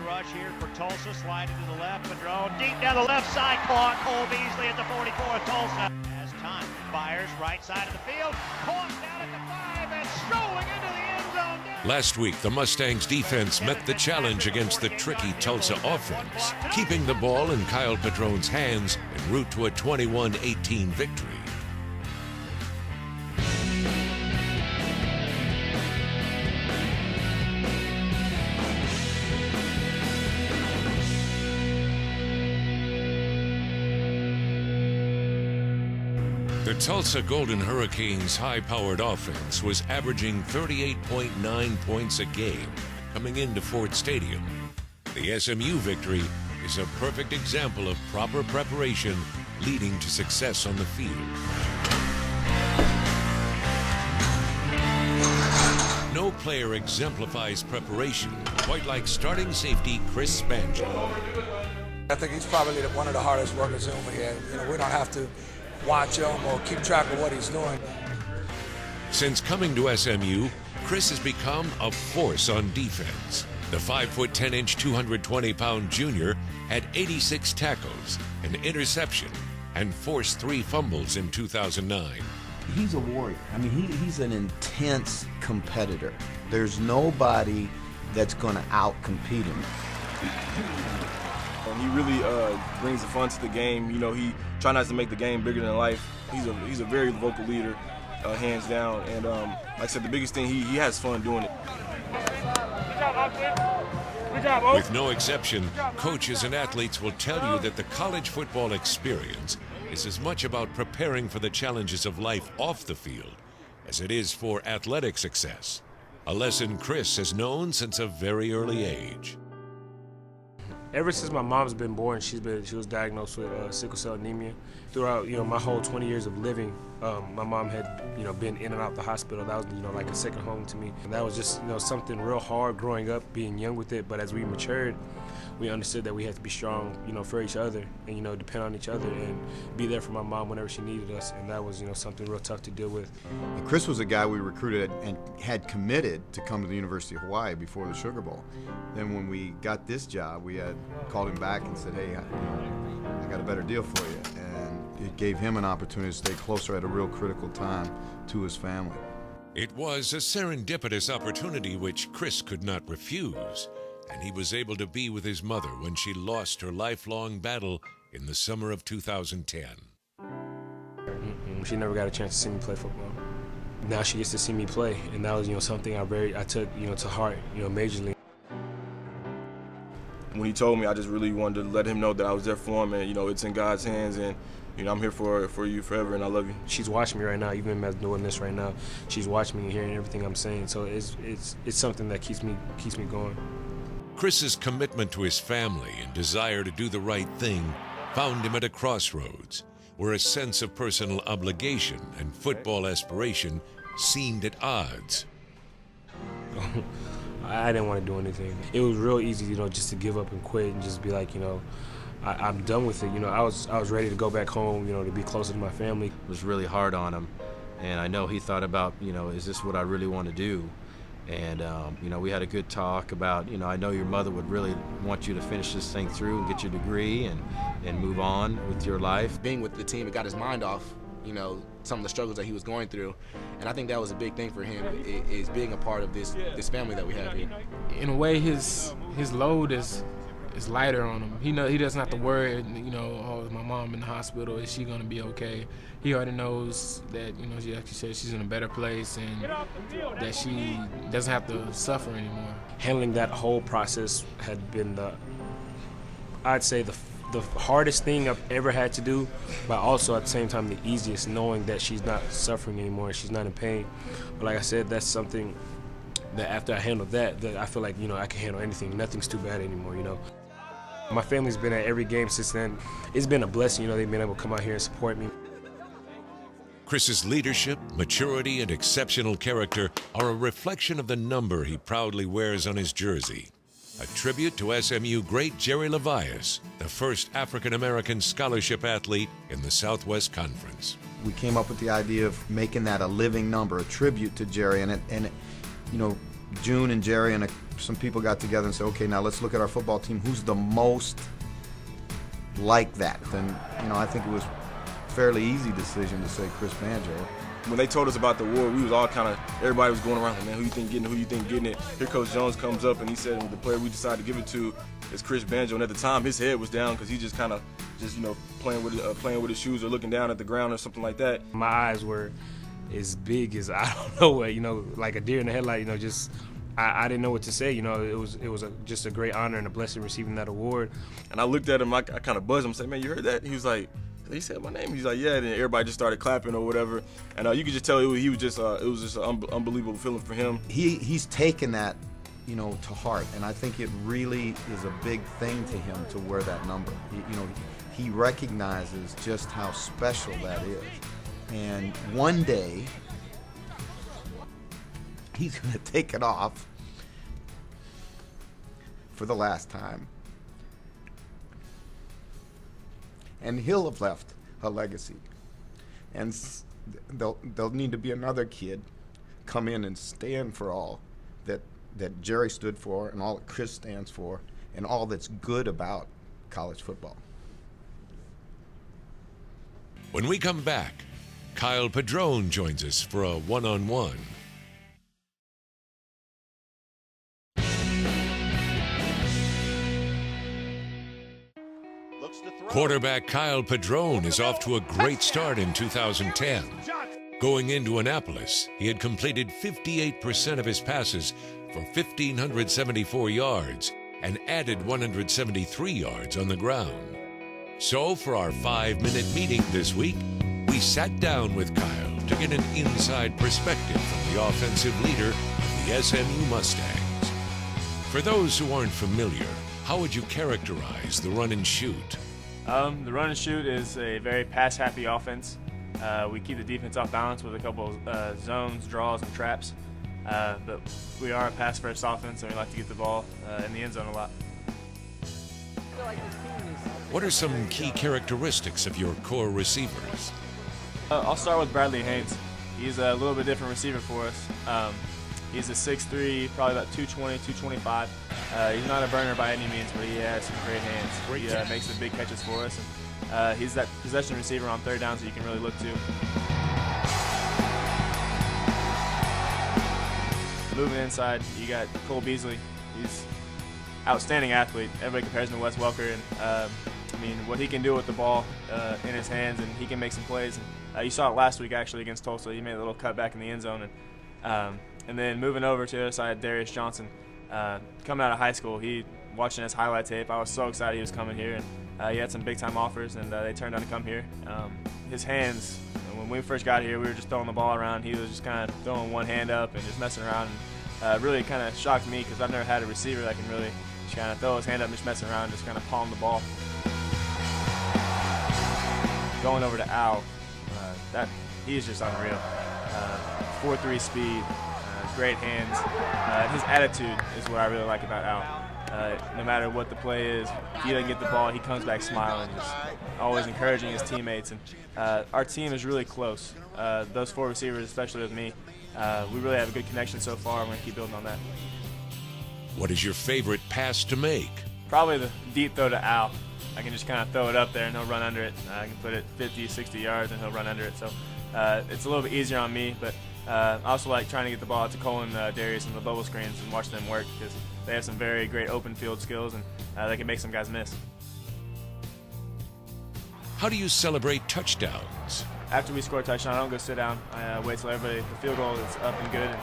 rush here for Tulsa, sliding to the left, Padron deep down the left side, caught Cole Beasley at the 44 of Tulsa. Has time, fires right side of the field, caught down at the 5 and strolling into the end zone. Last week, the Mustangs defense met the challenge against the tricky Tulsa offense, keeping the ball in Kyle Padron's hands en route to a 21-18 victory. The Tulsa Golden Hurricanes' high-powered offense was averaging 38.9 points a game coming into Ford Stadium. The SMU victory is a perfect example of proper preparation leading to success on the field. No player exemplifies preparation quite like starting safety Chris Spangio. I think he's probably one of the hardest workers over here. We don't have to watch him or keep track of what he's doing. Since coming to SMU, Chris has become a force on defense. The 5'10" 220-pound junior had 86 tackles, an interception, and forced 3 fumbles in 2009. He's a warrior. I mean, he's an intense competitor. There's nobody that's going to out-compete him. And he really brings the fun to the game. He tries not to make the game bigger than life. He's a very vocal leader, hands down. And like I said, the biggest thing, he has fun doing it. With no exception, coaches and athletes will tell you that the college football experience is as much about preparing for the challenges of life off the field as it is for athletic success, a lesson Chris has known since a very early age. Ever since my mom's been born, she was diagnosed with sickle cell anemia. Throughout my whole 20 years of living, my mom had been in and out the hospital. That was like a second home to me. And that was just something real hard growing up, being young with it. But as we matured, we understood that we had to be strong, for each other, and depend on each other and be there for my mom whenever she needed us. And that was something real tough to deal with. And Chris was a guy we recruited and had committed to come to the University of Hawaii before the Sugar Bowl. Then when we got this job, we had called him back and said, hey, I got a better deal for you. And it gave him an opportunity to stay closer at a real critical time to his family. It was a serendipitous opportunity which Chris could not refuse, and he was able to be with his mother when she lost her lifelong battle in the summer of 2010. She never got a chance to see me play football. Now she gets to see me play, and that was something I took to heart majorly. When he told me, I just really wanted to let him know that I was there for him, and it's in God's hands, and I'm here for you forever, and I love you. She's watching me right now, even as doing this right now. She's watching me and hearing everything I'm saying, so it's something that keeps me going. Chris's commitment to his family and desire to do the right thing found him at a crossroads where a sense of personal obligation and football aspiration seemed at odds. I didn't want to do anything. It was real easy, just to give up and quit and just be like, I'm done with it. I was ready to go back home, to be closer to my family. It was really hard on him, and I know he thought about, is this what I really want to do? And, we had a good talk about, I know your mother would really want you to finish this thing through and get your degree and move on with your life. Being with the team, it got his mind off, some of the struggles that he was going through. And I think that was a big thing for him, is being a part of this family that we have here. In a way, his load is lighter on him. He doesn't have to worry, oh, is my mom in the hospital? Is she gonna be okay? He already knows that, she actually said she's in a better place and that she doesn't have to suffer anymore. Handling that whole process had been I'd say the hardest thing I've ever had to do, but also at the same time the easiest, knowing that she's not suffering anymore, she's not in pain. But like I said, that's something that after I handled that I feel like, I can handle anything. Nothing's too bad anymore, My family's been at every game since then. It's been a blessing, they've been able to come out here and support me. Chris's leadership, maturity, and exceptional character are a reflection of the number he proudly wears on his jersey. A tribute to SMU great Jerry Levias, the first African-American scholarship athlete in the Southwest Conference. We came up with the idea of making that a living number, a tribute to Jerry, and June and Jerry and some people got together and said, okay, now let's look at our football team. Who's the most like that? Then, I think it was a fairly easy decision to say Chris Banjo. When they told us about the award, we was all everybody was going around like, man, who you think getting it? Here Coach Jones comes up and he said the player we decided to give it to is Chris Banjo. And at the time, his head was down because he just playing with his shoes or looking down at the ground or something like that. My eyes were as big as, I don't know what, like a deer in the headlight, just I didn't know what to say. It was just a great honor and a blessing receiving that award. And I looked at him, I kind of buzzed him, said, man, you heard that? He was like, he said my name. He's like, yeah, and then everybody just started clapping or whatever. And you could just tell it was just an unbelievable feeling for him. He's taken that, to heart, and I think it really is a big thing to him to wear that number. He recognizes just how special that is. And one day, he's going to take it off for the last time. And he'll have left a legacy. And there'll need to be another kid come in and stand for all that Jerry stood for and all that Chris stands for and all that's good about college football. When we come back, Kyle Padrone joins us for a one-on-one. Quarterback Kyle Padrone is off to a great start in 2010. Going into Annapolis, he had completed 58% of his passes for 1,574 yards and added 173 yards on the ground. So for our 5-minute meeting this week, we sat down with Kyle to get an inside perspective from the offensive leader of the SMU Mustangs. For those who aren't familiar, how would you characterize the run and shoot? The run and shoot is a very pass-happy offense. We keep the defense off balance with a couple of zones, draws, and traps. But we are a pass-first offense, and we like to get the ball in the end zone a lot. What are some key characteristics of your core receivers? I'll start with Bradley Haynes. He's a little bit different receiver for us. He's a 6'3", probably about 220, 225. He's not a burner by any means, but he has some great hands. He makes the big catches for us. And, he's that possession receiver on third downs that you can really look to. Moving inside, you got Cole Beasley. He's outstanding athlete. Everybody compares him to Wes Welker, and what he can do with the ball in his hands, and he can make some plays. And, you saw it last week actually against Tulsa. He made a little cut back in the end zone, and then moving over to the other side, Darius Johnson, coming out of high school. Watching his highlight tape, I was so excited he was coming here, and he had some big time offers, and they turned on to come here. His hands. When we first got here, we were just throwing the ball around. He was just kind of throwing one hand up and just messing around. And really kind of shocked me because I've never had a receiver that can really just kind of throw his hand up and just messing around and just kind of palm the ball. Going over to Al, he is just unreal. 4.3 speed, great hands. His attitude is what I really like about Al. No matter what the play is, if he doesn't get the ball, he comes back smiling, just always encouraging his teammates. And our team is really close. Those four receivers, especially with me, we really have a good connection so far. I'm going to keep building on that. What is your favorite pass to make? Probably the deep throw to Al. I can just kind of throw it up there and he'll run under it. I can put it 50, 60 yards and he'll run under it. So it's a little bit easier on me, but I also like trying to get the ball out to Cole and Darius and the bubble screens and watch them work because they have some very great open field skills and they can make some guys miss. How do you celebrate touchdowns? After we score a touchdown, I don't go sit down. I wait till the field goal is up and good. And,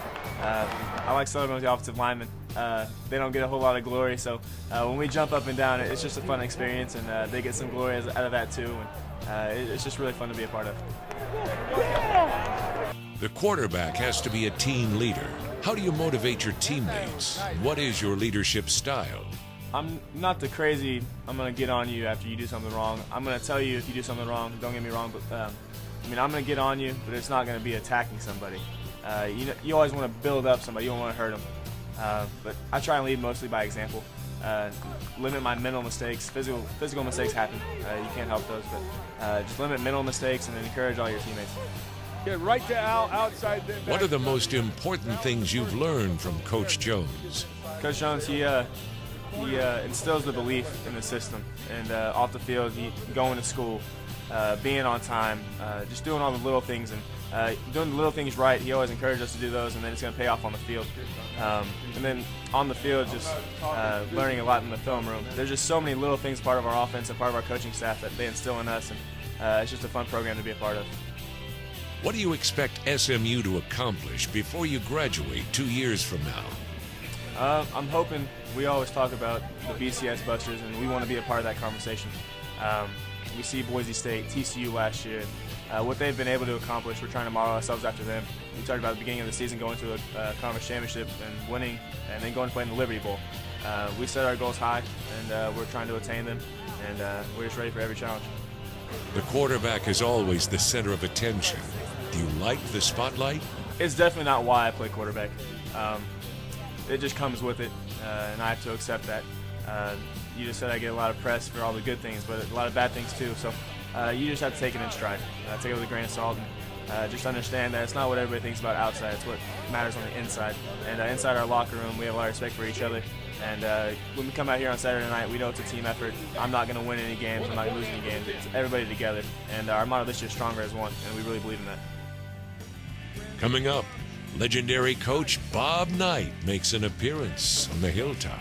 I like celebrating with the offensive linemen. They don't get a whole lot of glory, so when we jump up and down, it's just a fun experience, and they get some glory out of that too. And it's just really fun to be a part of. The quarterback has to be a team leader. How do you motivate your teammates? What is your leadership style? I'm not the crazy, I'm going to get on you after you do something wrong. I'm going to tell you if you do something wrong, don't get me wrong, but I'm going to get on you, but it's not going to be attacking somebody. You always want to build up somebody, you don't want to hurt them. But I try and lead mostly by example. Limit my mental mistakes. Physical mistakes happen. You can't help those, but just limit mental mistakes and then encourage all your teammates. Get right to Al, outside. What are the most important things you've learned from Coach Jones? Coach Jones, he instills the belief in the system, and off the field, he going to school, being on time, just doing all the little things, and doing the little things right. He always encouraged us to do those, and then it's going to pay off on the field. And then on the field, just learning a lot in the film room. There's just so many little things part of our offense and part of our coaching staff that they instill in us, and it's just a fun program to be a part of. What do you expect SMU to accomplish before you graduate 2 years from now? I'm hoping, we always talk about the BCS Busters, and we want to be a part of that conversation. We see Boise State, TCU last year, what they've been able to accomplish. We're trying to model ourselves after them. We talked about at the beginning of the season going to a conference championship and winning, and then going to play in the Liberty Bowl. We set our goals high, and we're trying to attain them, and we're just ready for every challenge. The quarterback is always the center of attention. Do you like the spotlight? It's definitely not why I play quarterback. It just comes with it, and I have to accept that. You just said I get a lot of press for all the good things, but a lot of bad things too. So you just have to take it in stride. Take it with a grain of salt, and just understand that it's not what everybody thinks about outside. It's what matters on the inside. And inside our locker room, we have a lot of respect for each other. And when we come out here on Saturday night, we know it's a team effort. I'm not going to win any games. I'm not going to lose any games. It's everybody together. And our motto this year is stronger as one, and we really believe in that. Coming up, legendary coach Bob Knight makes an appearance on the Hilltop.